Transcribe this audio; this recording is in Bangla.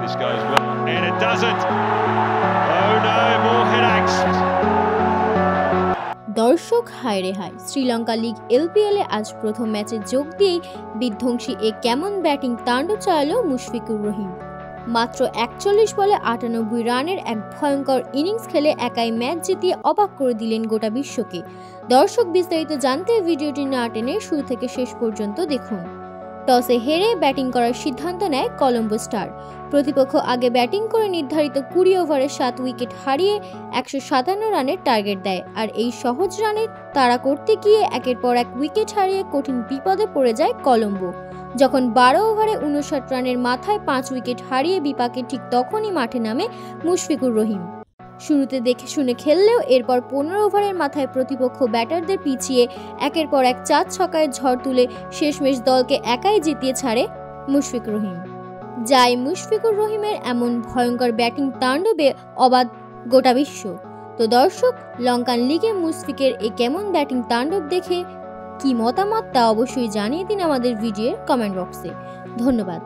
this goes well, and it doesn't. Oh no, more headaches. দর্শক হায় রে হায়, শ্রীলঙ্কা লিগ এলপিএল এ আজ প্রথম ম্যাচে যোগ দিয়েই বিধ্বংসী কেমন ব্যাটিং তাণ্ডব চালালো মুশফিকুর রহিম। মাত্র 41 বলে 98 রানের এক ভয়ঙ্কর ইনিংস খেলে একাই ম্যাচ জিতিয়ে অবাক করে দিলেন গোটা বিশ্বকে। দর্শক বিস্তারিত জানতে ভিডিওটি না টেনে শুরু থেকে শেষ পর্যন্ত দেখুন। টসে হেরে ব্যাটিং করার সিদ্ধান্ত নেয় কলম্বো স্টার। প্রতিপক্ষ আগে ব্যাটিং করে নির্ধারিত 20 ওভারে 7 উইকেট হারিয়ে 157 রানের টার্গেট দেয়, আর এই সহজ রানে তাড়া করতে গিয়ে একের পর এক উইকেট হারিয়ে কঠিন বিপদে পড়ে যায় কলম্বো। যখন 12 ওভারে 59 রানের মাথায় 5 উইকেট হারিয়ে বিপাকে, ঠিক তখনই মাঠে নামে মুশফিকুর রহিম। শুরুতে দেখে শুনে খেললেও এরপর 15 ওভারের মাথায় প্রতিপক্ষ ব্যাটারদের পিছিয়ে একের পর এক 4 ছক্কায় ঝড় তুলে শেষমেশ দলকে একাই জিতিয়ে ছাড়ে মুশফিকুর রহিম। যাই মুশফিকুর রহিমের এমন ভয়ঙ্কর ব্যাটিং তাণ্ডবে অবাক গোটা বিশ্ব। তো দর্শক, লঙ্কান লিগে মুশফিকের কেমন ব্যাটিং তাণ্ডব দেখে কি মতামত তা অবশ্যই জানিয়ে দিন আমাদের ভিডিওর কমেন্ট বক্সে। ধন্যবাদ।